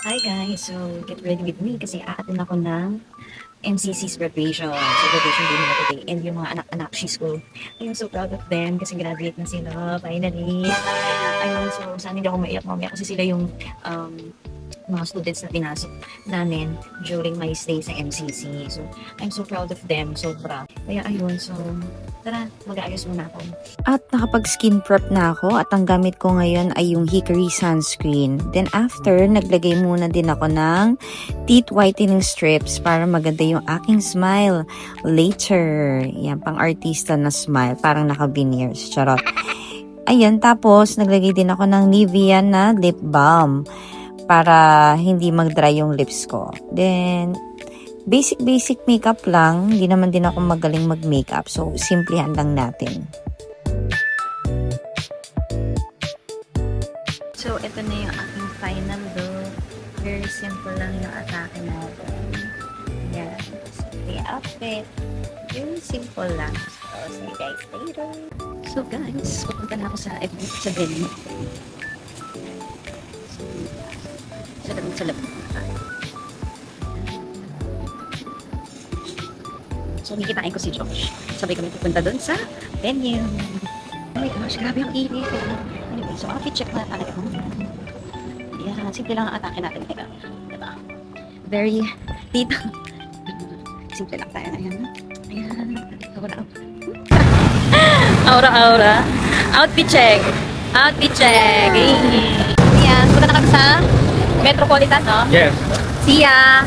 Hi guys! So, get ready with me kasi aatin ako ng MCC's graduation. So, graduation day nila today. And yung mga anak-anak, she's cool. I'm so proud of them kasi graduate na sila, finally. Ayun, so, sana hindi ako maiyak mamaya kasi sila yung mga students na pinasok namin during my stay sa MCC. So, I'm so proud of them. Sobra. Kaya ayun, so, tara, mag-aayos muna ako. At nakapag-skin prep na ako at ang gamit ko ngayon ay yung Hickory sunscreen. Then after, naglagay muna din ako ng teeth whitening strips para maganda yung aking smile later. Yan, pang artista na smile. Parang naka-veneers. Charot. Ayan, tapos naglagay din ako ng Nivea na lip balm para hindi mag-dry yung lips ko. Then, basic makeup lang. Hindi naman din ako magaling mag-makeup. So, simplihan lang natin. So, ito na yung aking final look. Very simple lang yung atake natin. Yan. Simple outfit. Very simple lang. So, see you guys later. So, guys, pupunta na ako sa venue. Sa labas. So, kikitain ko si Josh. Sabay kami pupunta doon sa venue. Oh my gosh, grabe ang init. Anyway, so outfit check na tayo. Yan, simple lang ang atake natin. Diba? Very dito. Simple lang tayo. Ayan. Ayan. Aura. Outfit check. Outfit check. Ayan, punta na kami sa Metropolitan, no? Yes. See ya!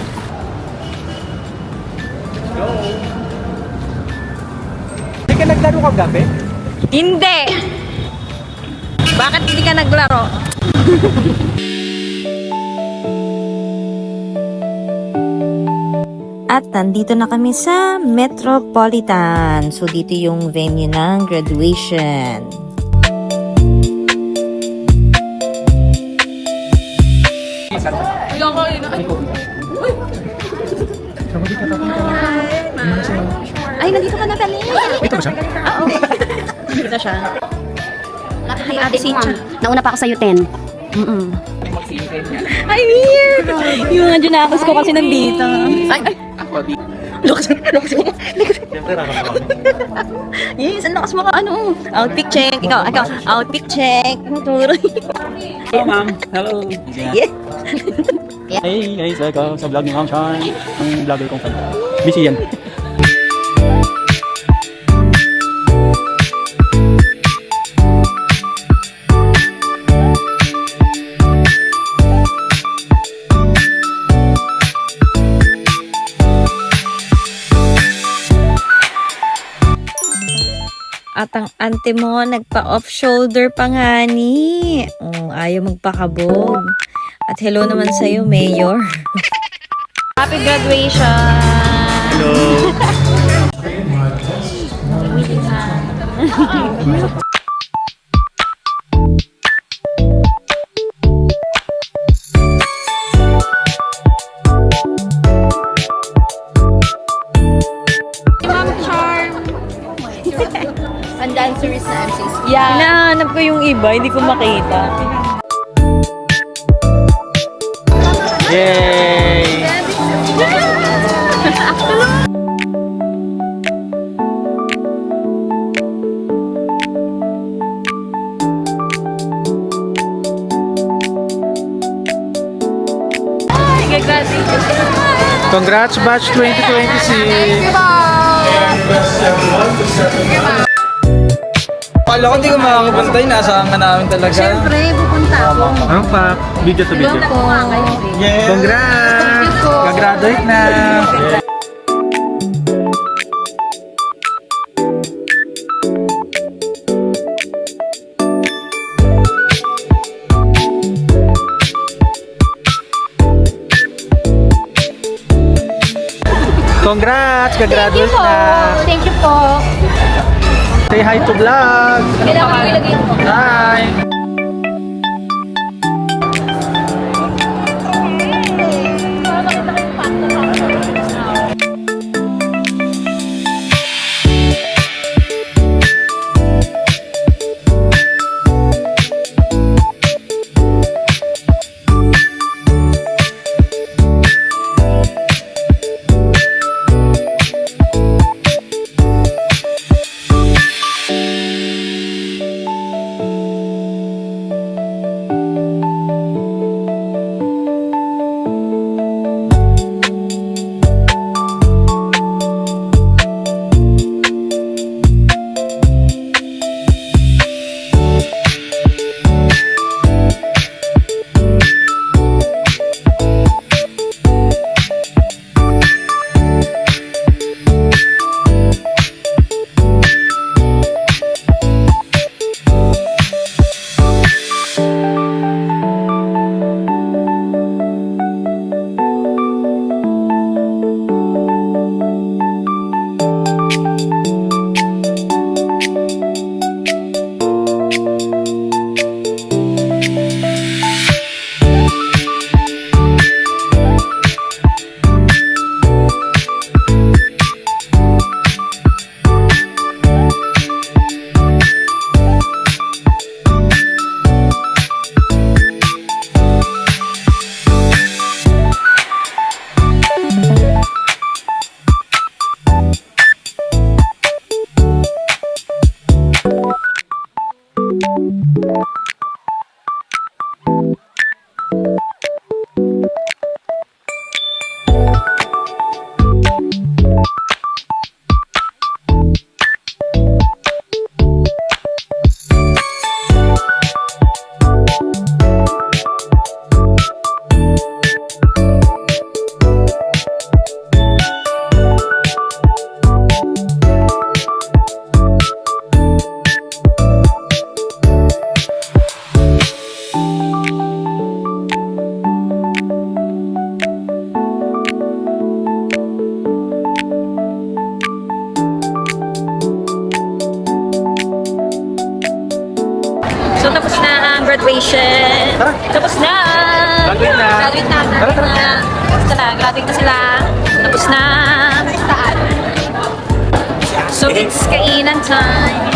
Hindi ka naglaro kagabi? Hindi! Bakit hindi ka naglaro? At nandito na kami sa Metropolitan. So, dito yung venue ng graduation. Ay, nandito ka na pala. Ito ba siya? Oo. Nandito siya. Hi, Ate Sincha. Nauna pa ako sa'yo, 10. Ay, weird! Yung nga dyan ko kasi nandito. Ay! Lakas mo. Yes, ang lakas mo ka, ano. Outfit check. Ikaw, outfit check. Turo. Hello, ma'am. Hello. Yeah. Hey guys, welcome sa vlog ni Ma'am Sean. Ang vlogger kong fan. Busy yan. At ang ante mo, nagpa-off shoulder pa nga ni. Oh, ayaw magpakabog. At hello naman sa'yo, Mayor. Happy graduation! Hello. Ma'am Charm! Ang dancers na MCC. Yeah. Hinahanap ko yung iba, hindi ko makita. Yay! Congrats, batch 2026! Kala ko hindi ko makakapuntay, nasaan ka namin talaga. Siyempre, pupunta ako. Anong pa? Video to video. Yes. Congrats! Gagraduate na! Congrats! Gagraduate na! Thank you po. Say hi to vlog! Kailangan ko ilagay mo. Hi! graduation. Tapos na. Graduate na. Graduate na. Graduate na sila. Tapos na. So it's kainan time.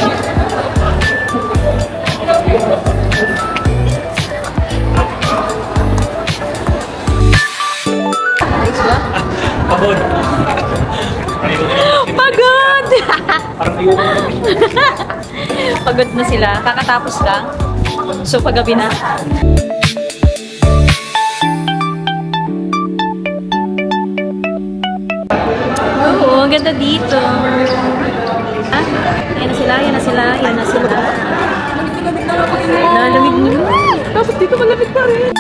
Pagod. Pagod! Parang ayoko na. Pagod na sila. Kakatapos lang. So paggabi na. Oo, ang ganda dito. Ah, yan na sila, yan na sila, yan na sila. Nalamig mo. Tapos dito malamig pa rin.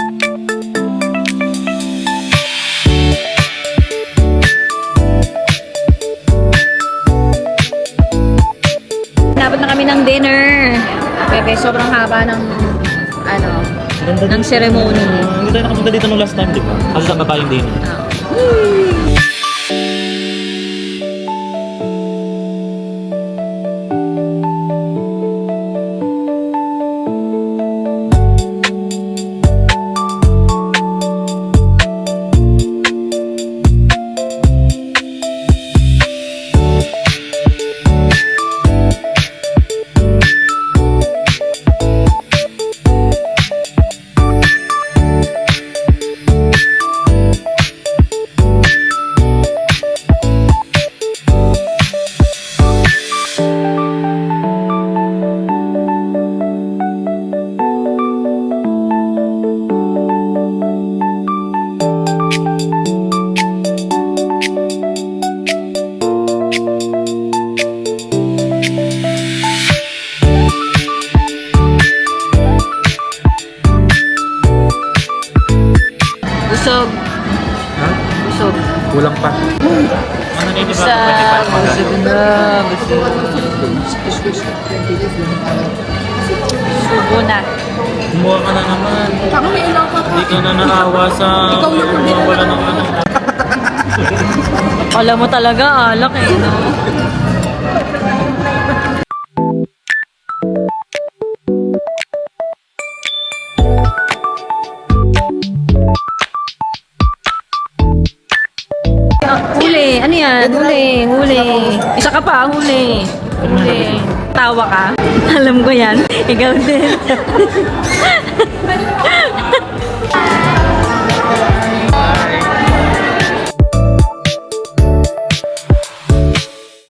Nabot na kami ng dinner. Bebe, sobrang haba ng ng ceremony. Hindi tayo nakapunta dito nung last time, di ba? Kasi sa baba yung din. Busog. Ha? Busog. Kulang pa. Ano na Busog na. Subo na. Kumuha ka na naman. Hindi ka na naawa sa... Ikaw yung wala ng ano. Alam mo talaga, alak eh, no? Huli! Ano yan? Huli! Huli! Isa ka pa, huli! Huli! Tawa ka? Alam ko yan. Ikaw din.